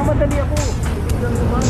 nagmamadali ako. Hindi lang naman.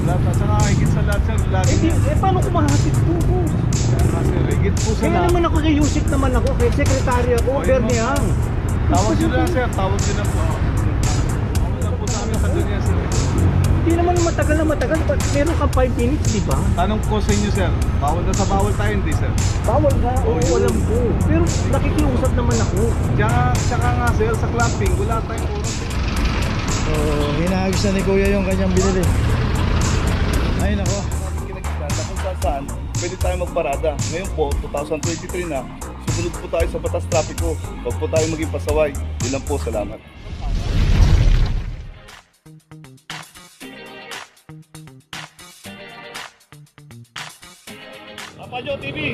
Lahat sa nakakikit sa lahat, sir. Lagi Paano ko mahatid to, boss? Kasi rigid po sa Kaya lahat. naman ako kay Yusik naman ako, kay sekretary ako, Oh, yun, Berniang. Tawag nyo lang, sir. Tawag nyo lang po. Tawag lang po sa amin sa dunya, sir. Hindi naman matagal na matagal. Meron kang 5 minutes, di ba? Tanong ko sa inyo, sir. Bawal na sa bawal tayo, hindi, sir. Bawal ka, Oh, oo, yun. alam ko. Pero nakikiusap naman ako. Tsaka nga, sir, sa clamping, wala tayong oras. So, hinahagis na ni Kuya yung kanyang binili. Ay nako. Kinagkita kung saan pwede tayo magparada. Ngayon po, 2023 na, sumunod po tayo sa batas trapiko. Huwag po tayo maging pasaway. Yun lang po, salamat. Papajo TV!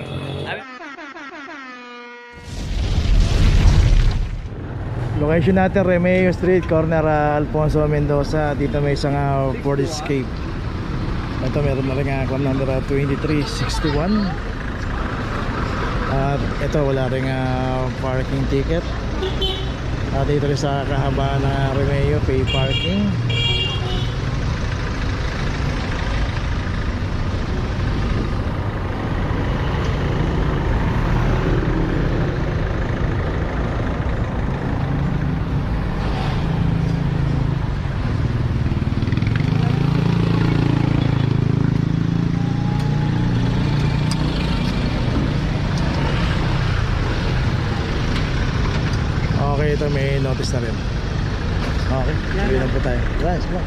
Location natin, Remeo Street, corner Alfonso Mendoza. Dito may isang Ford Escape. Ito meron na rin club number 2361. At ito wala rin parking ticket. At dito rin sa kahabaan ng Remeo, pay parking. Okay, ito may notice na rin. Okay, tuloy na po tayo. Guys, go.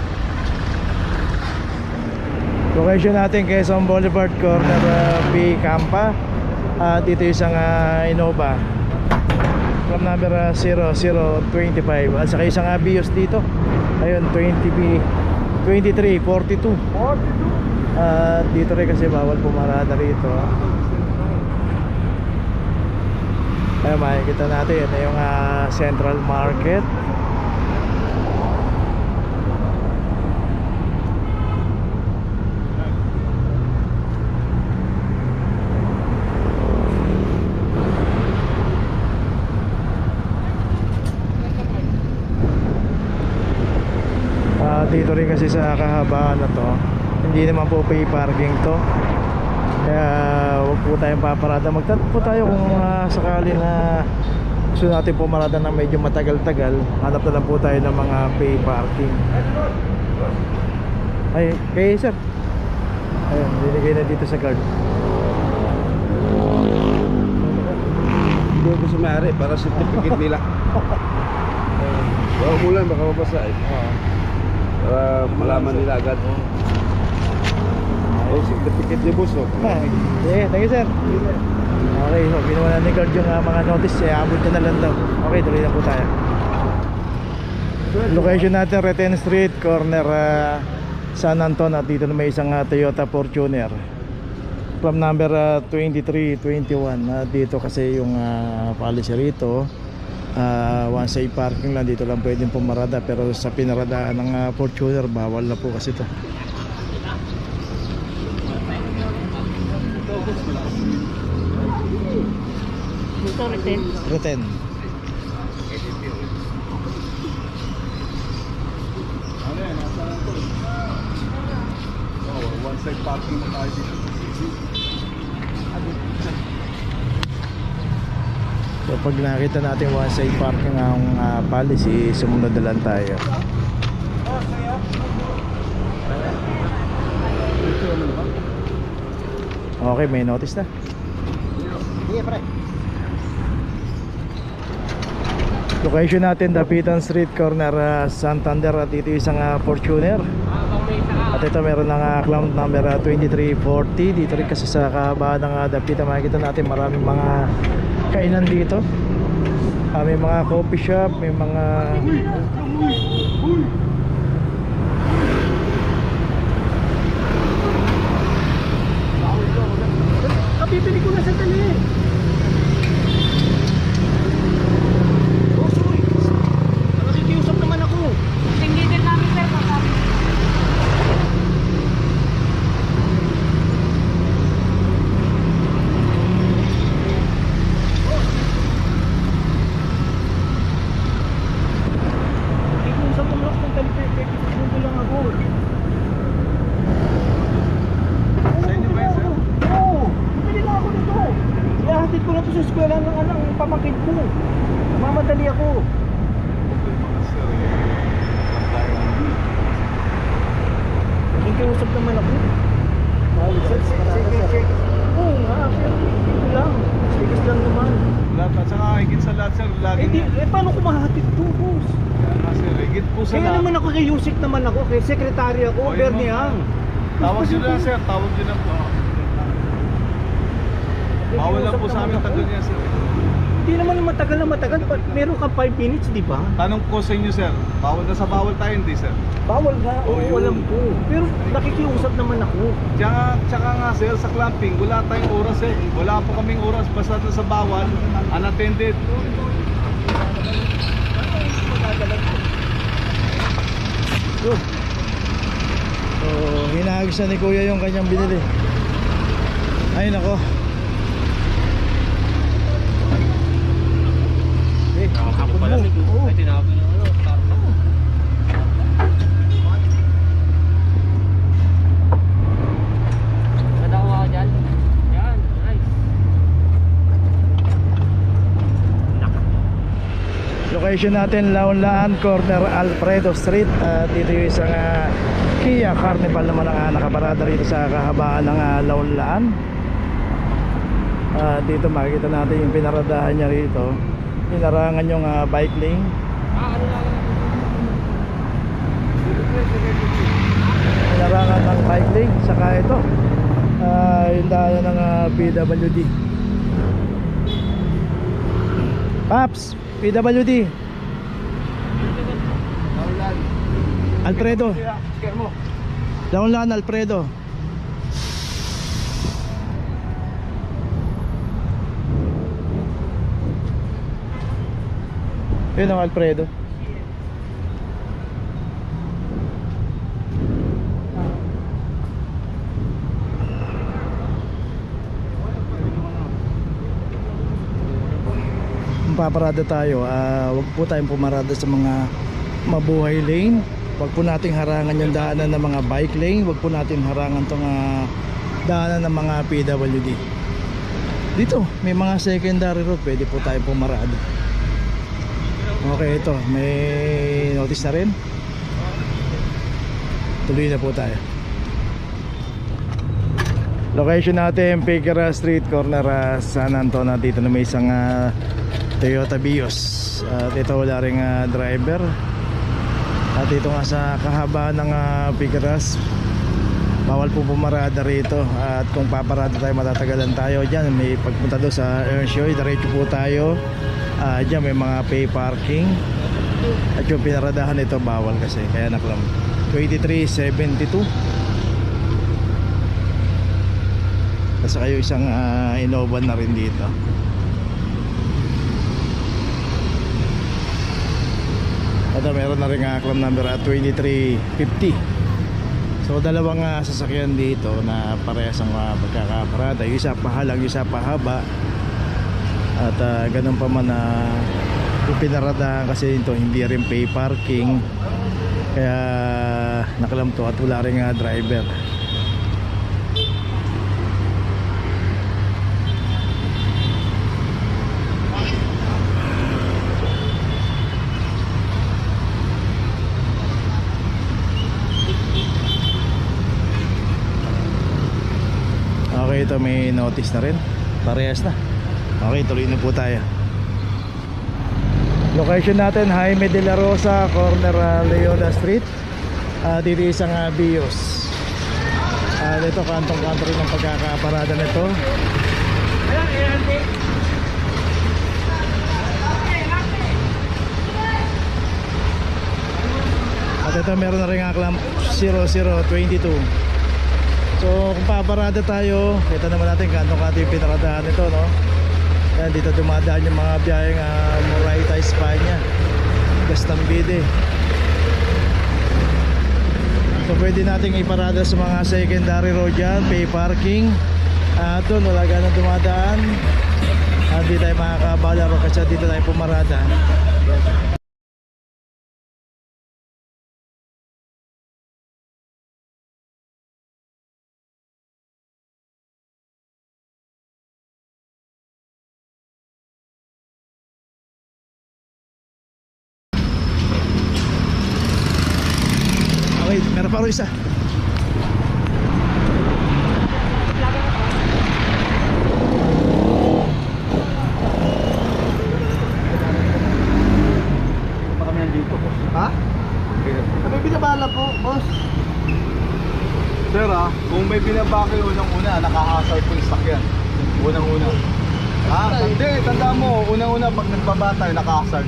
Location natin Quezon Boulevard, corner B Campa. Dito isang Innova club number 0025. At saka isang Abios dito. Ayun, 20B 2342. Dito rin kasi bawal pumarada rito. Ayun, makikita natin na yung Central Market. Dito rin kasi sa kahabaan na to, hindi naman po pay parking to. Kaya huwag po tayong paparada. Magtatpo po tayo kung sakali na gusto natin pumarada ng medyo matagal-tagal. Hanap na lang po tayo ng mga pay parking. Ay, kay sir. Ayun, binigay na dito sa card. Hindi ko sumari para certificate nila. Huwag mo lang, baka mabasa eh. Para malaman nila agad. Oh, certificate ni boss, no? Yeah, thank you sir. Okay, so ginawa na ni card yung mga notice. Abot ka na lang daw. Okay, tuloy na po tayo. Location natin, Reten Street, corner San Anton. At dito na may isang Toyota Fortuner club number 2321. Dito kasi yung policy rito, one side parking lang. Dito lang pwedeng pumarada. Pero sa pinaradaan ng Fortuner, bawal na po kasi ito. Ito, Reten. Reten. Ano yan? Nasa lang to. One side parking mo tayo dito. So pag nakita natin one side parking ang policy, sumunod na lang tayo. Okay, may notice na. Location natin, Dapitan Street, corner Santander. At dito isang Fortuner. At ito meron ng club number 2340. Dito rin kasi sa kahabaan ng Dapitan, makikita natin maraming mga kainan dito. May mga coffee shop, may mga Kapipili ko na sa tali. Nakikiusap naman ako. Hindi din namin, sir, pasabi. nakikiusap naman ako. Sige. Oo nga, pero ito lang. Tigas lang naman. Lahat at saka higit sa lahat sir, lagi Paano ko mahatid to, boss? sir, higit po sa Kaya lahat. naman ako kay Yusik naman ako, kay sekretary ako, O, yun, Bernie ma'am. Ang. Tawag nyo na sir, tawag nyo na po. Bawal lang po sa amin tagal niya sir. Hindi naman matagal na matagal. Meron ka 5 minutes, di ba? Tanong ko sa inyo sir, bawal na sa bawal tayo hindi sir. Bawal nga, Oh, oo, yun. alam ko. Pero nakikiusap naman ako. Tsaka nga sir, sa clamping, wala tayong oras eh. Wala po kaming oras, basta na sa bawal, unattended. So, hinahagis na ni Kuya yung kanyang binili. Ay nako. Ako pala, ay tinapin na ano, karma. Nadawa ka dyan? Yan, nice. Location natin, Launlaan, corner Alfredo Street. Dito yung isang Kia Carnival naman ang nakaparada rito sa kahabaan ng Launlaan. Dito makikita natin yung pinaradahan niya rito. Pinarangan yung bike lane. Pinarangan ng bike lane. Saka ito, yung daanan ng PWD. Paps, PWD. Alfredo. Launlaan Alfredo. Yun ang Alfredo. Kung paparada tayo, wag po tayong pumarada sa mga mabuhay lane. Wag po nating harangan yung daanan ng mga bike lane. Wag po nating harangan tong daanan ng mga PWD. Dito, may mga secondary road, pwede po tayong pumarada. Okay, ito, may notice na rin. Tuloy na po tayo. Location natin, Figueroa Street, corner San Antonio. Dito na may isang Toyota Vios. At ito wala ring driver. At dito nga sa kahabaan ng Figueroa, bawal po pumarada rito. At kung paparada tayo, matatagalan tayo. Diyan may pagpunta doon sa Earnshaw, diretso po tayo. Diyan may mga pay parking. At yung pinaradahan ito bawal kasi, kaya naklam 2372. Kasi kayo isang Innova na rin dito. At meron na rin aklam number 2350. So dalawang sasakyan dito na parehas ang pagkakaparada. Yung isa pahalang, yung isa pahaba. At ganun pa man yung pinaradahan kasi ito hindi rin pay parking, kaya nakalam to at wala rin driver. Okay, ito may notice na rin, parehas na. Okay, tuloy na po tayo. Location natin, Jaime de la Rosa, corner Leona Street. Dito isang Vios. Dito kantong-kanto rin ang pagkakaparada nito. At ito meron na rin aklam 0022. So kung paparada tayo, kita naman natin kantong-kanto yung pinaradahan nito, no? Yan, dito dumadaan yung mga biyaheng Moraita, Espanya, Gastambide. So pwede nating iparada sa mga secondary road yan, pay parking. Doon wala ganang dumadaan. Hindi tayo makakabala kasi dito tayo pumarada. Okay, meron pa rin isa. pala po, boss. Sir kung may binaba kayo unang-una, naka-hazard po yung sakyan. Unang-una. Hindi, tandaan mo, unang-una pag nagbaba tayo, naka-hazard.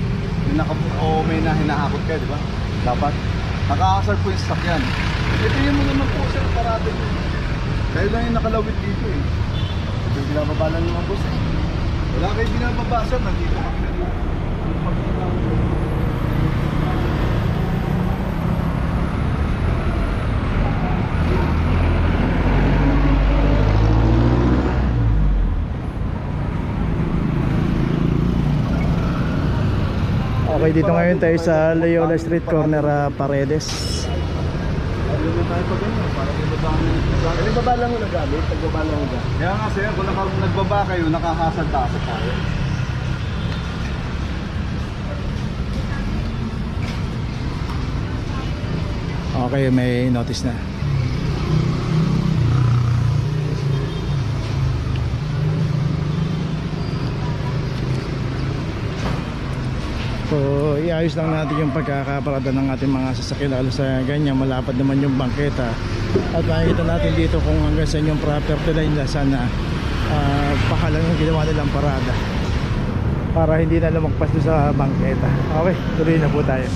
O may hinahakot kayo, di ba? Dapat. Naka-hazard po yung sakyan. Tingnan mo naman po sir, parada nyo. Kayo lang yung nakalawit dito eh. Ito yung binababa lang naman po sir. Wala kayo binababa sir, nandito kami na dito. Okay, dito ngayon tayo sa Loyola Street, corner Paredes. Hindi tayo pa ganyan, para binabaan nyo. Nagbaba lang mo na gamit, nagbaba lang mo na. Kaya nga sir, kung nagbaba kayo, nakahasad-tasad tayo. Okay, may notice na. So, iayos lang natin yung pagkakaparada ng ating mga sasakyan lalo sa ganyan, malapad naman yung bangketa. At makikita natin dito kung hanggang saan yung property line na sana pahalang yung ginawa nilang parada para hindi na lumagpas doon sa bangketa. Okay, tuloy na po tayo.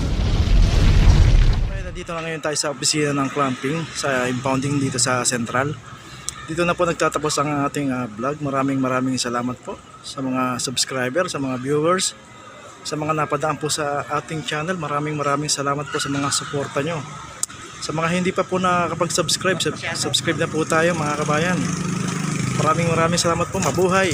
Okay, nandito na ngayon tayo sa opisina ng clamping sa impounding dito sa Central. Dito na po nagtatapos ang ating vlog. Maraming salamat po sa mga subscriber, sa mga viewers, sa mga napadaan po sa ating channel. Maraming salamat po sa mga suporta nyo. Sa mga hindi pa po nakakapag-subscribe, subscribe na po tayo mga kabayan. Maraming salamat po. Mabuhay!